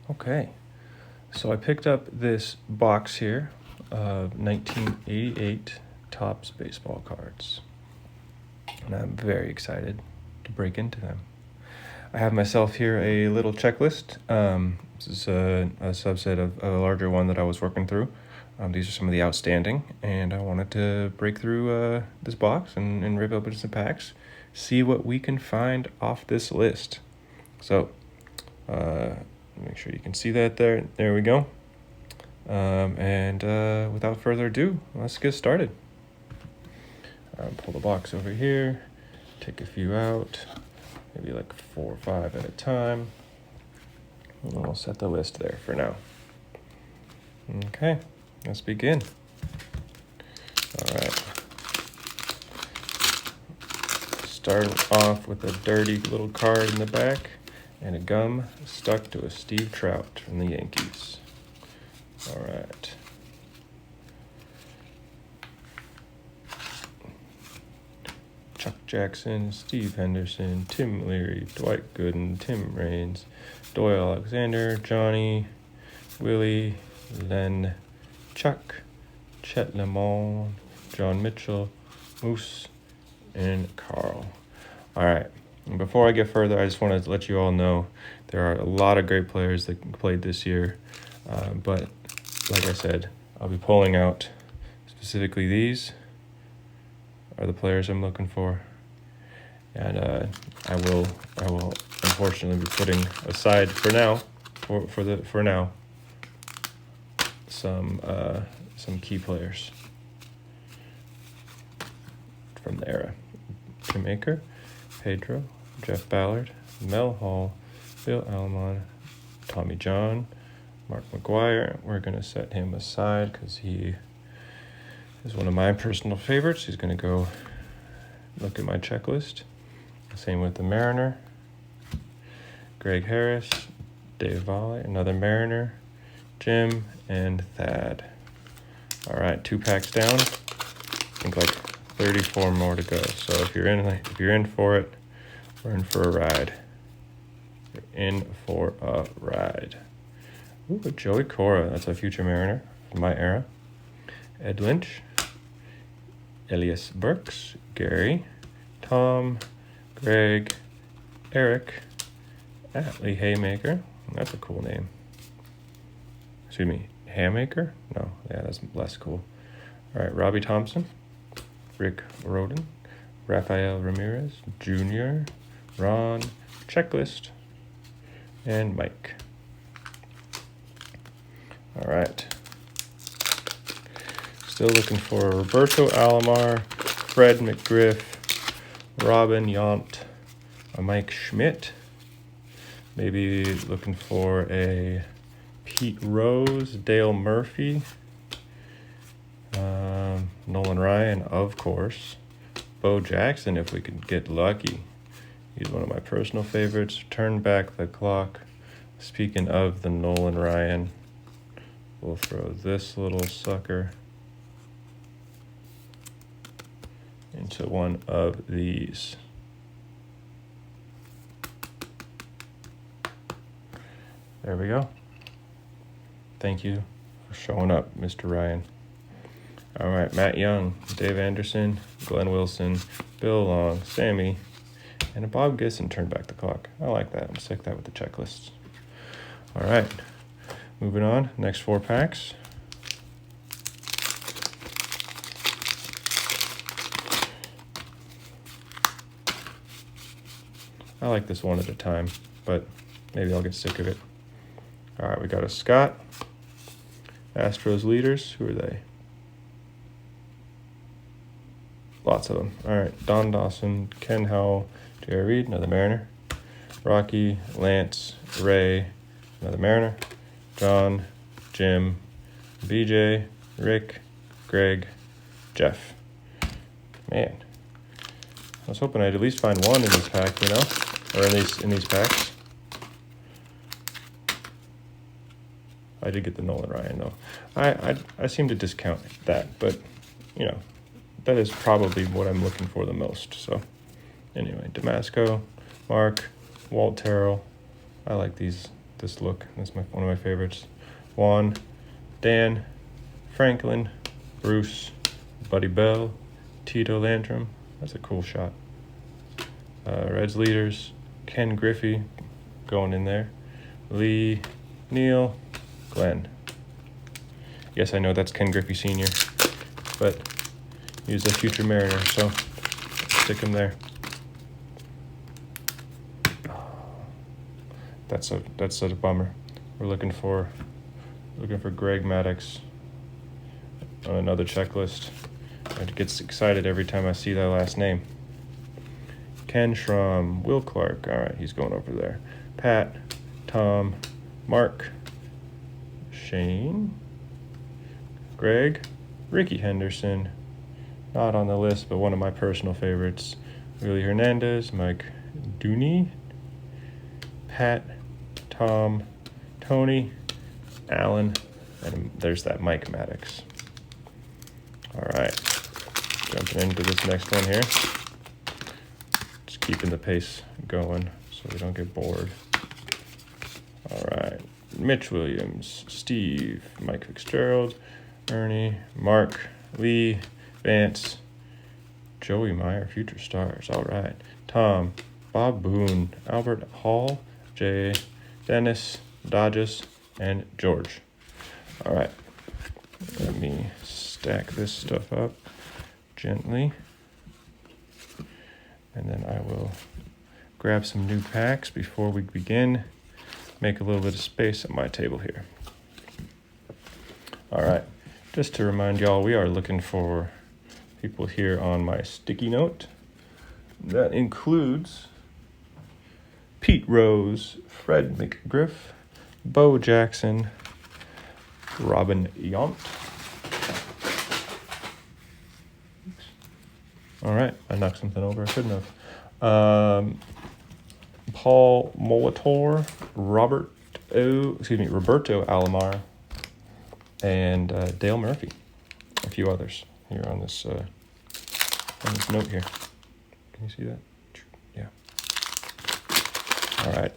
Okay, so I picked up this box here of 1988 Topps baseball cards, and I'm very excited to break into them. I have myself here a little checklist. This is a subset of a larger one that I was working through. These are some of the outstanding, and I wanted to break through this box and rip open some packs, see what we can find off this list. So, make sure you can see that there. There we go. Without further ado, let's get started. Pull the box over here, take a few out, maybe like 4 or 5 at a time. And we'll set the list there for now. Okay, let's begin. All right. Start off with a dirty little card in the back and a gum stuck to a Steve Trout from the Yankees. All right. Chuck Jackson, Steve Henderson, Tim Leary, Dwight Gooden, Tim Raines, Doyle Alexander, Johnny, Willie, Len, Chuck, Chet Lemon, John Mitchell, Moose, and Carl. All right. And before I get further, I just want to let you all know there are a lot of great players that played this year. But like I said, I'll be pulling out specifically these are the players I'm looking for. And I will unfortunately be putting aside for now, for now, some key players from the era. Tim Aker, Pedro, Jeff Ballard, Mel Hall, Bill Almond, Tommy John, Mark McGuire. We're going to set him aside because he is one of my personal favorites. He's going to go look at my checklist. Same with the Mariner. Greg Harris, Dave Volley, another Mariner, Jim, and Thad. All right, 2 packs down. I think like 34 more to go. So if you're in for it, we're in for a ride. You're in for a ride. Ooh, Joey Cora, that's a future Mariner from my era. Ed Lynch, Elias Burks, Gary, Tom, Greg, Eric, Atlee Haymaker. That's a cool name. Excuse me, Haymaker? No, yeah, that's less cool. All right, Robbie Thompson, Rick Roden, Rafael Ramirez, Jr., Ron, Checklist, and Mike. All right. Still looking for Roberto Alomar, Fred McGriff, Robin Yount, a Mike Schmidt. Maybe looking for a Pete Rose, Dale Murphy, Nolan Ryan, of course. Bo Jackson, if we could get lucky. He's one of my personal favorites. Turn back the clock. Speaking of the Nolan Ryan, we'll throw this little sucker into one of these. There we go. Thank you for showing up, Mr. Ryan. All right, Matt Young, Dave Anderson, Glenn Wilson, Bill Long, Sammy, and a Bob Gibson turned back the clock. I like that. I'm sick that with the checklists. All right, moving on. Next 4 packs. I like this one at a time, but maybe I'll get sick of it. All right, we got a Scott. Astros leaders, who are they? Lots of them. All right, Don Dawson, Ken Howell, Jerry Reed, another Mariner. Rocky, Lance, Ray, another Mariner. John, Jim, BJ, Rick, Greg, Jeff. Man, I was hoping I'd at least find one in this pack, you know, or in these packs. I did get the Nolan Ryan though. I seem to discount that, but you know, that is probably what I'm looking for the most. So anyway, Damasco, Mark, Walt Terrell. I like these this look. That's one of my favorites. Juan, Dan, Franklin, Bruce, Buddy Bell, Tito Landrum. That's a cool shot. Reds leaders, Ken Griffey going in there. Lee, Neil, Glenn. Yes, I know that's Ken Griffey Sr., but he was a future Mariner, so stick him there. That's such a bummer. We're looking for Greg Maddux on another checklist. It gets excited every time I see that last name. Ken Schramm, Will Clark. All right, he's going over there. Pat, Tom, Mark, Shane, Greg, Ricky Henderson. Not on the list, but one of my personal favorites. Willie Hernandez, Mike Dooney, Pat, Tom, Tony, Alan, and there's that Mike Maddux. All right, jumping into this next one here. Just keeping the pace going so we don't get bored. All right, Mitch Williams, Steve, Mike Fitzgerald, Ernie, Mark, Lee, Vance, Joey Meyer, future stars. All right, Tom, Bob Boone, Albert Hall, Jay, Dennis, Dodges, and George. All right, let me stack this stuff up gently, and then I will grab some new packs before we begin. Make a little bit of space at my table here. All right, just to remind y'all, we are looking for people here on my sticky note. That includes Pete Rose, Fred McGriff, Bo Jackson, Robin Yount. All right, I knocked something over I shouldn't have. Paul Molitor, Roberto Alomar, and Dale Murphy. A few others here on this note here. Can you see that? Yeah. All right.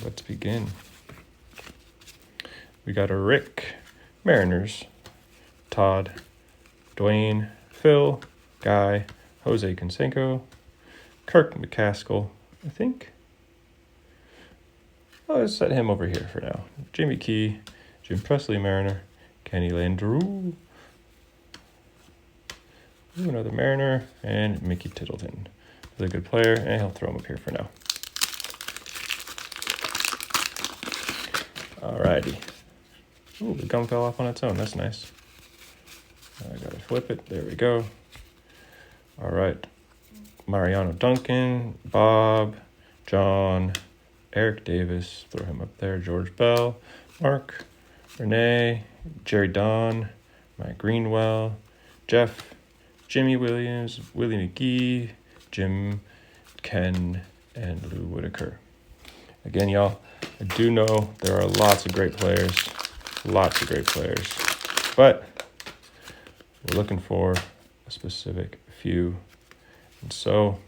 Let's begin. We got a Rick, Mariners, Todd, Dwayne, Phil, Guy, Jose Canseco, Kirk McCaskill, I think. Let's set him over here for now. Jimmy Key, Jim Presley Mariner, Kenny Landreau, another Mariner, and Mickey Tittleton. He's a good player, and he'll throw him up here for now. Alrighty. Ooh, the gum fell off on its own. That's nice. I gotta flip it. There we go. All right. Mariano Duncan, Bob, John, Eric Davis. Throw him up there. George Bell, Mark, Renee, Jerry Don, Mike Greenwell, Jeff, Jimmy Williams, Willie McGee, Jim, Ken, and Lou Whitaker. Again, y'all, I do know there are lots of great players, but we're looking for a specific few. And so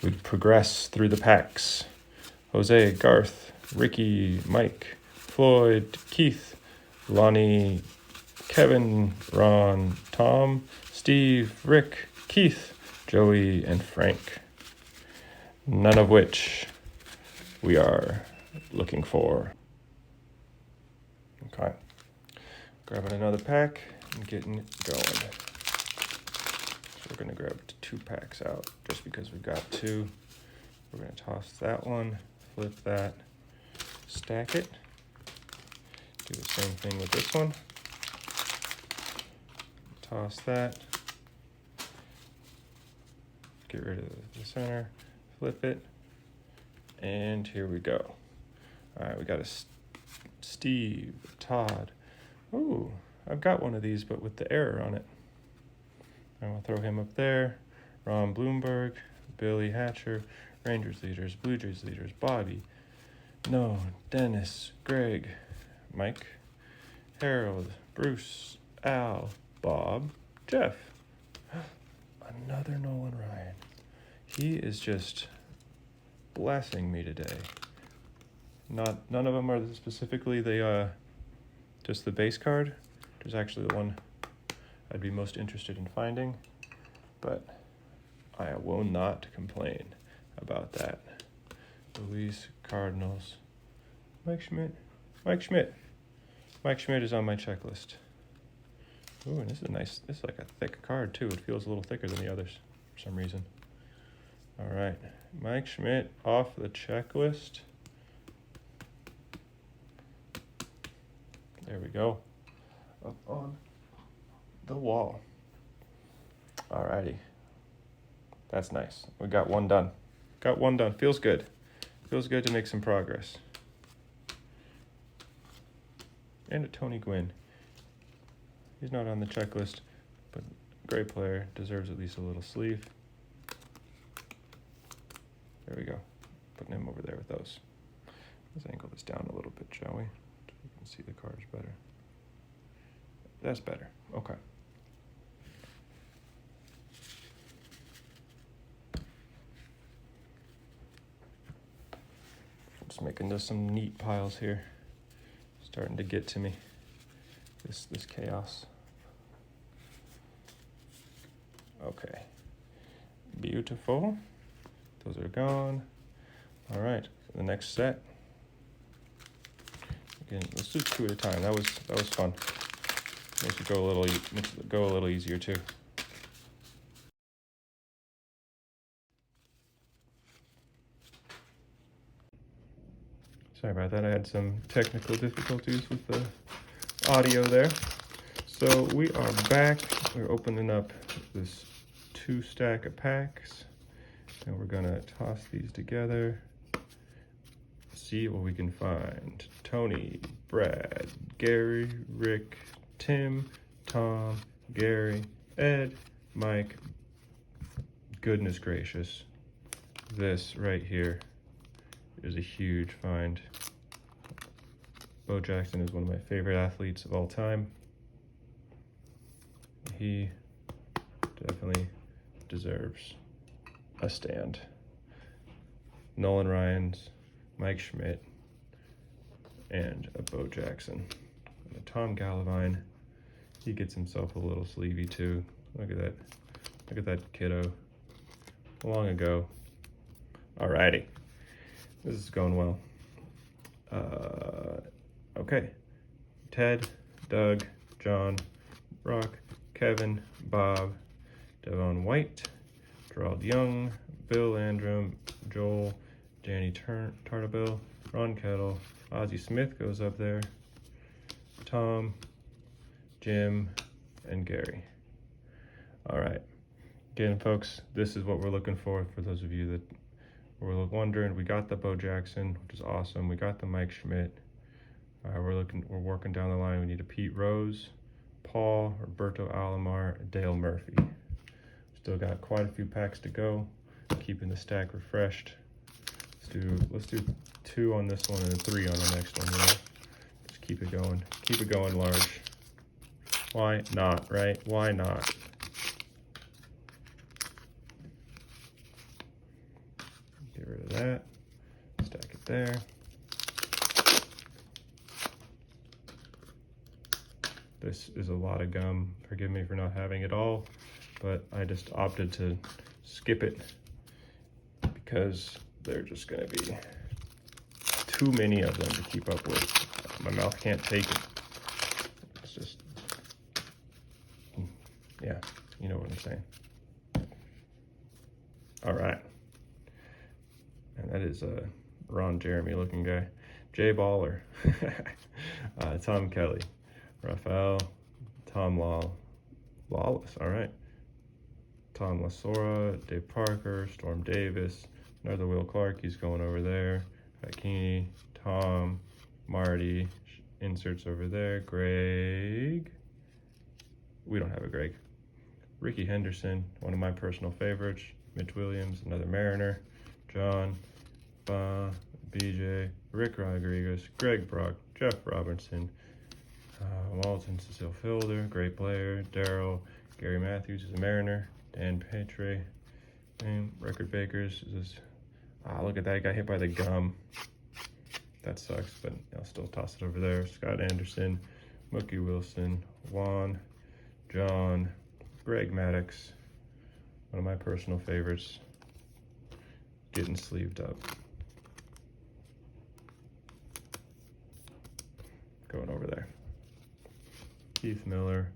we progress through the packs. Jose, Garth, Ricky, Mike, Floyd, Keith, Lonnie, Kevin, Ron, Tom, Steve, Rick, Keith, Joey, and Frank. None of which we are looking for. Okay. Grabbing another pack and getting going. So we're going to grab 2 packs out just because we've got 2. We're going to toss that one, flip that, stack it. Do the same thing with this one. Toss that. Get rid of the center, flip it, and here we go. All right, we got a Steve, Todd. Ooh, I've got one of these, but with the error on it. I'm gonna throw him up there. Ron Bloomberg, Billy Hatcher, Rangers leaders, Blue Jays leaders, Bobby, No, Dennis, Greg, Mike, Harold, Bruce, Al, Bob, Jeff. Another Nolan Ryan. He is just blessing me today. None of them are specifically just the base card, which is actually the one I'd be most interested in finding, but I will not complain about that. Luis Cardinals. Mike Schmidt. Mike Schmidt is on my checklist. Ooh, and this is nice. This is like a thick card too. It feels a little thicker than the others for some reason. All right, Mike Schmidt off the checklist. There we go. Up on the wall. All righty. That's nice. We got one done. Feels good. Feels good to make some progress. And a Tony Gwynn. He's not on the checklist, but great player. Deserves at least a little sleeve. There we go. Putting him over there with those. Let's angle this down a little bit, shall we? So we can see the cards better. That's better. Okay. Just making this some neat piles here. Starting to get to me. This chaos. Okay. Beautiful. Those are gone. All right. The next set. Again, let's do 2 at a time. That was fun. Makes it go a little easier too. Sorry about that. I had some technical difficulties with the audio there. So we are back. We're opening up this 2 stack of packs, and we're gonna toss these together. See what we can find. Tony, Brad, Gary, Rick, Tim, Tom, Gary, Ed, Mike. Goodness gracious. This right here is a huge find. Bo Jackson is one of my favorite athletes of all time. He definitely deserves a stand. Nolan Ryan's, Mike Schmidt, and a Bo Jackson. And a Tom Gallavine, he gets himself a little sleevey too. Look at that. Look at that kiddo. Long ago. Alrighty. This is going well. Okay. Ted, Doug, John, Brock, Kevin, Bob, Devon White, Gerald Young, Bill Landrum, Joel, Danny Tartabill, Ron Kettle, Ozzie Smith goes up there, Tom, Jim, and Gary. All right. Again, folks, this is what we're looking for those of you that were wondering. We got the Bo Jackson, which is awesome. We got the Mike Schmidt. We're working down the line. We need a Pete Rose, Paul, Roberto Alomar, Dale Murphy. Still got quite a few packs to go. Keeping the stack refreshed. Let's do 2 on this one and 3 on the next one. You know? Just keep it going. Keep it going large. Why not, right? Why not? Get rid of that. Stack it there. This is a lot of gum. Forgive me for not having it all, but I just opted to skip it because they're just gonna be too many of them to keep up with. My mouth can't take it. It's just, yeah, you know what I'm saying. All right. And that is a Ron Jeremy looking guy. Jay Baller, Tom Kelly, Raphael, Tom Lawless, all right. Tom Lasora, Dave Parker, Storm Davis, another Will Clark, he's going over there. Hakini, Tom, Marty, inserts over there. Greg, we don't have a Greg. Ricky Henderson, one of my personal favorites. Mitch Williams, another Mariner. John, BJ, Rick Rodriguez, Greg Brock, Jeff Robertson, Walton, Cecile Fielder, great player. Daryl, Gary Matthews is a Mariner. Dan Petre, record breakers is Ah, look at that, he got hit by the gum. That sucks, but I'll still toss it over there. Scott Anderson, Mookie Wilson, Juan, John, Greg Maddux, one of my personal favorites, getting sleeved up. Going over there. Keith Miller,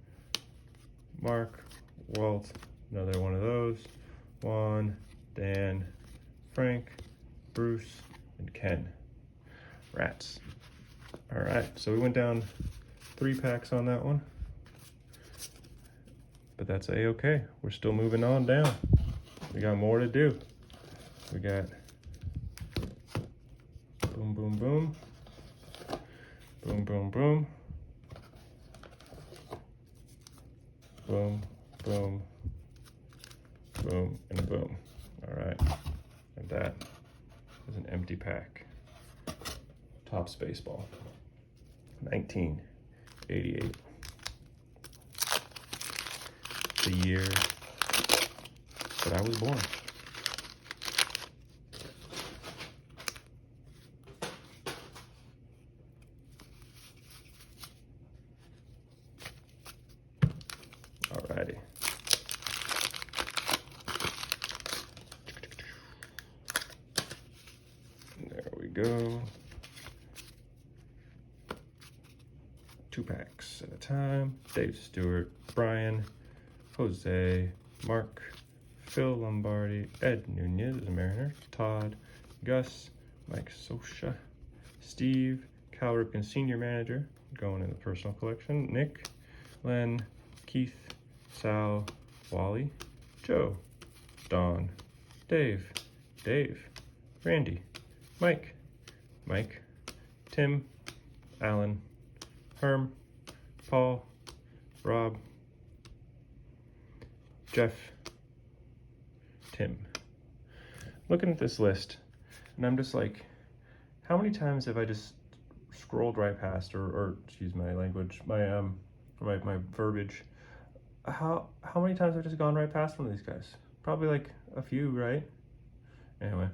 Mark, Walt, another one of those, Juan, Dan, Frank, Bruce, and Ken. Rats. All right, so we went down 3 packs on that one, but that's a-okay. We're still moving on down. We got more to do. We got boom, boom, boom, boom, boom, boom, boom, boom, boom, and boom. All right, and that is an empty pack. Topps Baseball, 1988. The year that I was born. Alrighty. There we go. 2 packs at a time. Dave Stewart, Brian, Jose, Mark, Phil Lombardi, Ed Nunez, the Mariner, Todd, Gus, Mike Sosha, Steve, Cal Ripken, Senior Manager, going in the personal collection, Nick, Len, Keith, Sal, Wally, Joe, Don, Dave, Randy, Mike, Tim, Alan, Herm, Paul, Rob, Jeff, Tim. Looking at this list, and I'm just like, how many times have I just scrolled right past, or excuse my language, my verbiage. How many times have I just gone right past one of these guys? Probably like a few, right? Anyway,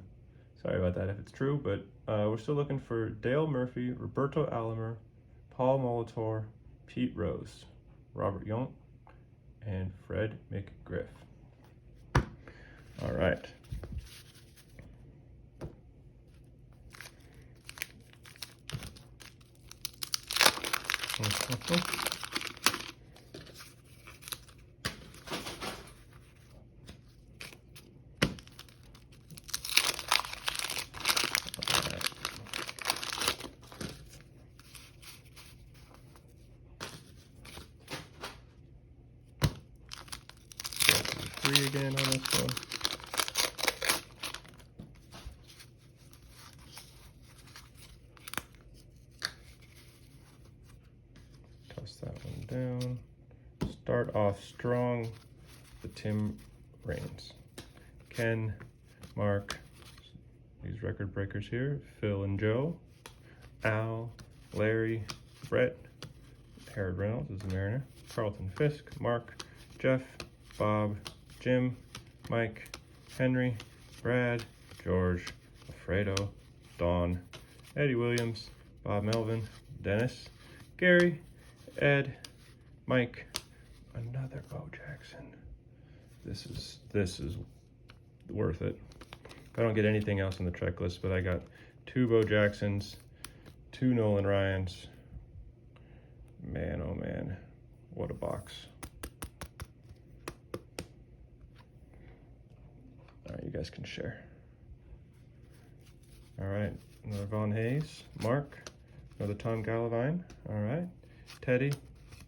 sorry about that if it's true, but we're still looking for Dale Murphy, Roberto Alomar, Paul Molitor, Pete Rose, Robert Young, and Fred McGriff. All right. Three again on this one. Toss that one down. Start off strong. The Tim Raines. Ken, Mark, these record breakers here. Phil and Joe. Al, Larry, Brett, Harold Reynolds is the Mariner. Carlton Fisk, Mark, Jeff, Bob, Jim, Mike, Henry, Brad, George, Alfredo, Don, Eddie Williams, Bob Melvin, Dennis, Gary, Ed, Mike, another Bo Jackson. This is worth it. I don't get anything else on the checklist, but I got 2 Bo Jacksons, 2 Nolan Ryans. Man, oh man, what a box. All right, you guys can share. All right, another Von Hayes, Mark, another Tom Gallavine. All right, Teddy,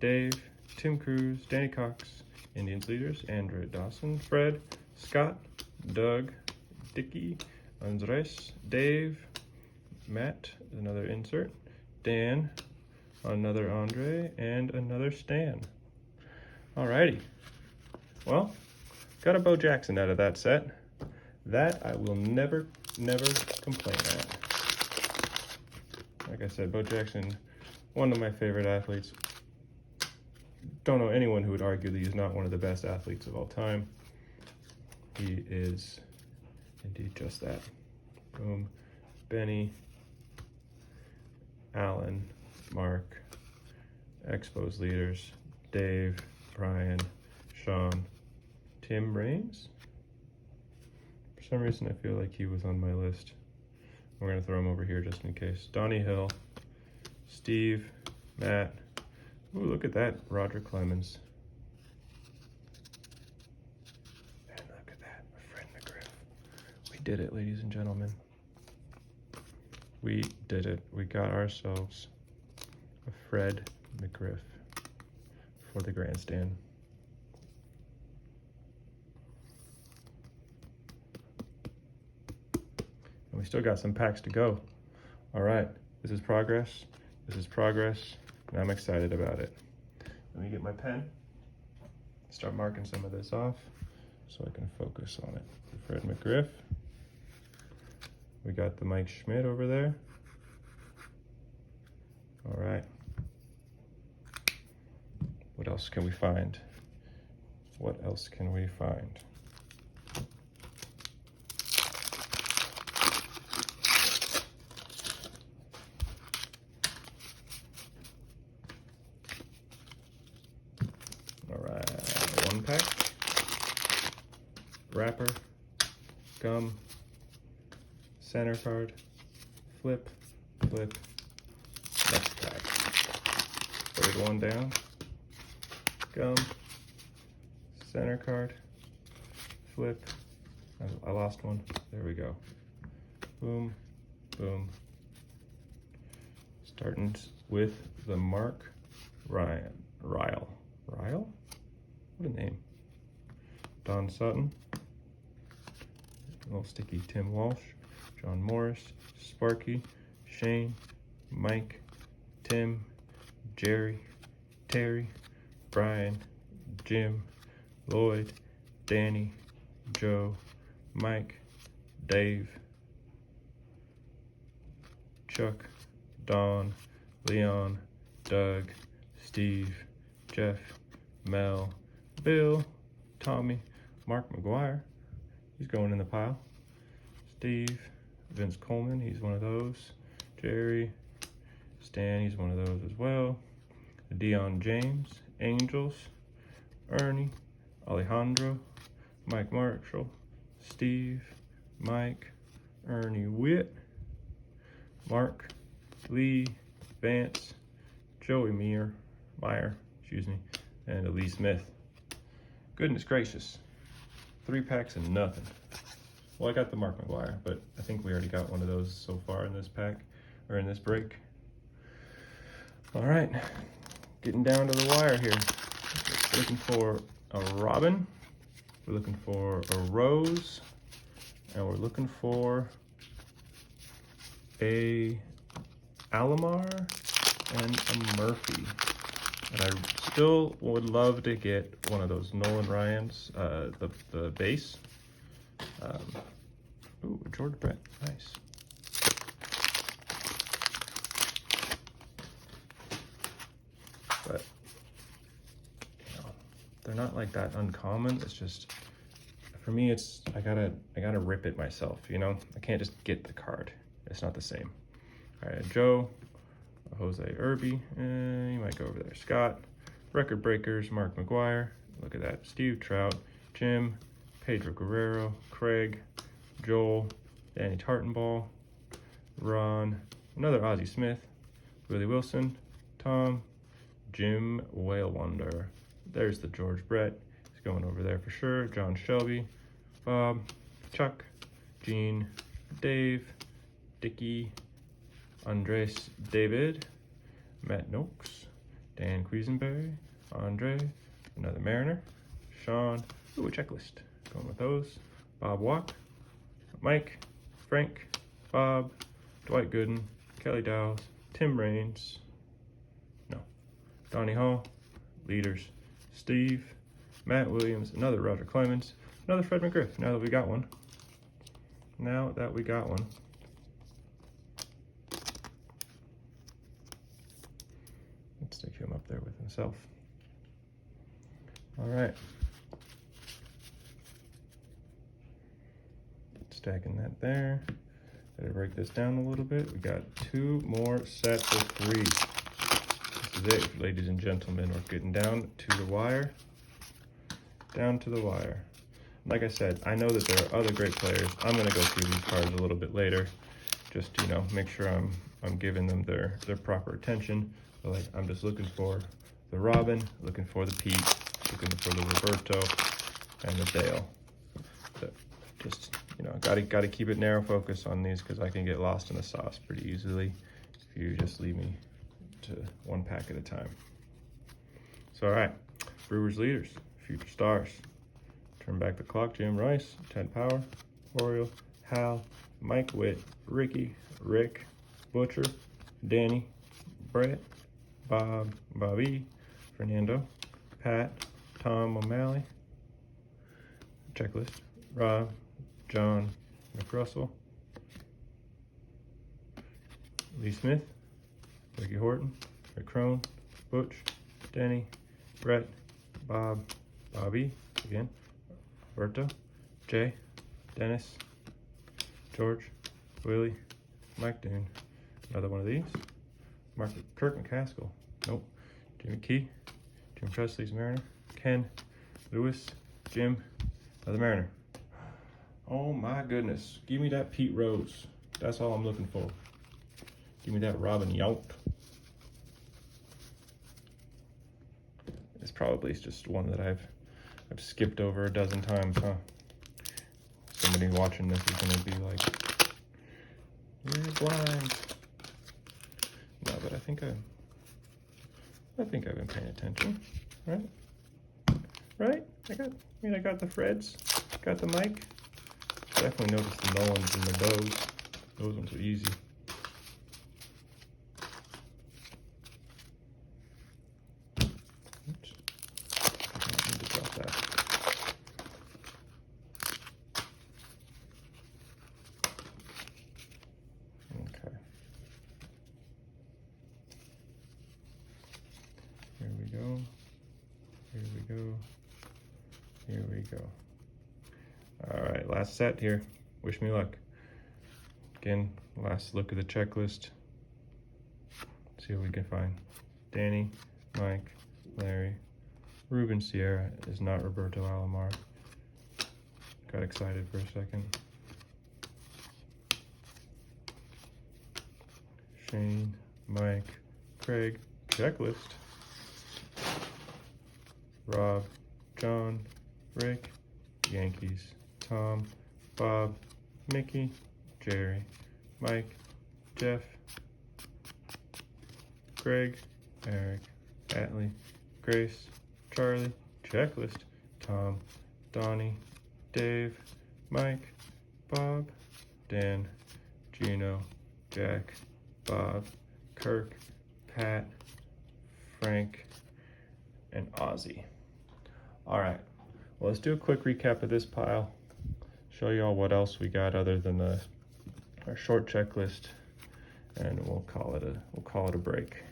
Dave, Tim Cruz, Danny Cox, Indians leaders, Andrew Dawson, Fred, Scott, Doug, Dicky, Andres, Dave, Matt, another insert, Dan, another Andre, and another Stan. All righty. Well, got a Bo Jackson out of that set. That I will never complain at. Like I said, Bo Jackson, one of my favorite athletes. Don't know anyone who would argue that he's not one of the best athletes of all time. He is indeed just that. Boom. Benny, Alan, Mark, Expos leaders, Dave, Brian, Sean, Tim Raines. For some reason, I feel like he was on my list. We're gonna throw him over here just in case. Donnie Hill, Steve, Matt. Ooh, look at that, Roger Clemens. And look at that, Fred McGriff. We did it, ladies and gentlemen. We did it. We got ourselves a Fred McGriff for the grandstand. And we still got some packs to go. All right, this is progress. This is progress, and I'm excited about it. Let me get my pen, start marking some of this off so I can focus on it. Fred McGriff. We got the Mike Schmidt over there. All right. What else can we find? What else can we find? All right, one pack. Wrapper, gum, center card, flip, flip, next pack. Third one down, gum, center card, flip. I lost one. There we go. Boom, boom. Starting with the Mark Ryle. Ryle? What a name. Don Sutton. A little sticky Tim Walsh. John Morris. Sparky. Shane. Mike. Tim. Jerry. Terry. Brian. Jim. Lloyd. Danny. Joe. Mike. Dave. Chuck. Don. Leon. Doug. Steve. Jeff. Mel. Bill. Tommy. Mark McGuire. He's going in the pile. Steve. Vince Coleman. He's one of those. Jerry. Stan. He's one of those as well. Dion James. Angels. Ernie. Alejandro. Mike Marshall. Steve. Mike. Ernie Witt. Mark. Lee. Vance. Joey Meyer, and Elise Smith. Goodness gracious. 3 packs and nothing. Well, I got the Mark McGuire, but I think we already got one of those so far in this pack, or in this break. All right, getting down to the wire here. We're looking for a Robin, we're looking for a Rose, and we're looking for a Alomar and a Murphy. And I still would love to get one of those Nolan Ryans, the base. Ooh, George Brett, nice. But, you know, they're not like that uncommon. It's just, for me, it's, I gotta rip it myself, you know? I can't just get the card. It's not the same. All right, Joe. Jose Irby, you might go over there. Scott, Record Breakers, Mark McGuire, look at that. Steve Trout, Jim, Pedro Guerrero, Craig, Joel, Danny Tartenball, Ron, another Ozzie Smith, Willie Wilson, Tom, Jim Whale Wonder. There's the George Brett. He's going over there for sure. John Shelby, Bob, Chuck, Gene, Dave, Dickie, Andres David, Matt Noakes, Dan Quisenberry, Andre, another Mariner, Sean, ooh, a checklist, going with those, Bob Walk, Mike, Frank, Bob, Dwight Gooden, Kelly Dowles, Tim Raines, no, Donnie Hall, Leaders, Steve, Matt Williams, another Roger Clemens, another Fred McGriff, now that we got one. Let's stick him up there with himself. All right. Stacking that there. Gotta break this down a little bit. We got 2 more sets of 3. This is it, ladies and gentlemen. We're getting down to the wire. Down to the wire. Like I said, I know that there are other great players. I'm gonna go through these cards a little bit later. Just, you know, make sure I'm giving them their proper attention. But like, I'm just looking for the Robin, looking for the Pete, looking for the Roberto, and the Dale. So just, you know, gotta keep it narrow focus on these because I can get lost in the sauce pretty easily if you just leave me to 1 pack at a time. So all right, Brewers leaders, future stars. Turn back the clock, Jim Rice, Ted Power, Oriole, Hal, Mike Witt, Ricky, Rick, Butcher, Danny, Brett, Bob, Bobby, Fernando, Pat, Tom O'Malley, checklist, Rob, John McRussell, Lee Smith, Ricky Horton, Rick Crone, Butch, Denny, Brett, Bob, Bobby, again, Roberto, Jay, Dennis, George, Willie, Mike Dune, another one of these, Kirk McCaskill, nope, Jimmy Key, Jim Presley's Mariner, Ken, Lewis, Jim, another Mariner. Oh my goodness, give me that Pete Rose. That's all I'm looking for. Give me that Robin Yount. It's probably just one that I've skipped over a dozen times, huh? Somebody watching this is gonna be like, you're blind. No, but I think I've been paying attention, right? Right? I got the Freds, got the Mike. Definitely noticed the Nolans and the Bows. Those ones are easy. Oops. I need to drop that. Okay. Here we go. Here we go. Here we go. All right, last set here. Wish me luck. Again, last look at the checklist. See what we can find. Danny, Mike, Larry, Ruben Sierra is not Roberto Alomar. Got excited for a second. Shane, Mike, Craig, checklist. Rob, John, Rick, Yankees, Tom, Bob, Mickey, Jerry, Mike, Jeff, Greg, Eric, Atlee, Grace, Charlie, checklist, Tom, Donnie, Dave, Mike, Bob, Dan, Gino, Jack, Bob, Kirk, Pat, Frank, and Ozzy. All right, well, let's do a quick recap of this pile. Show you all what else we got other than our short checklist, and we'll call it a break.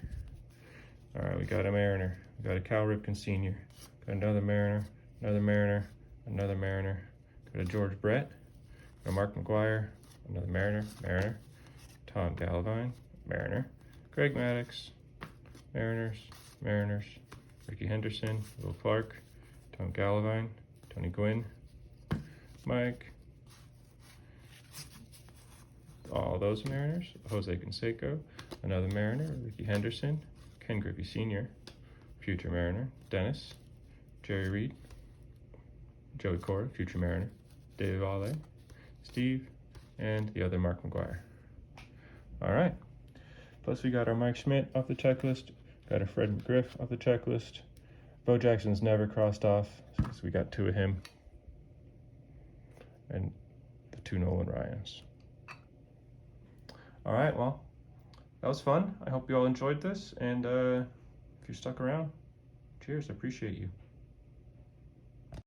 All right, we got a Mariner, we got a Cal Ripken Sr., got another Mariner, another Mariner, another Mariner, got a George Brett, got a Mark McGuire, another Mariner, Tom Galvine, Mariner, Greg Maddux, Mariners, Ricky Henderson, Will Clark, Tom Galvine, Tony Gwynn, Mike, all those Mariners, Jose Canseco, another Mariner, Ricky Henderson, Ken Griffey Sr., future Mariner, Dennis, Jerry Reed, Joey Cora, future Mariner, David Valle, Steve, and the other Mark McGuire. All right, plus we got our Mike Schmidt off the checklist, got a Fred McGriff off the checklist, Bo Jackson's never crossed off, so we got 2 of him, and the 2 Nolan Ryans. All right, well, that was fun. I hope you all enjoyed this, and if you stuck around, cheers, I appreciate you.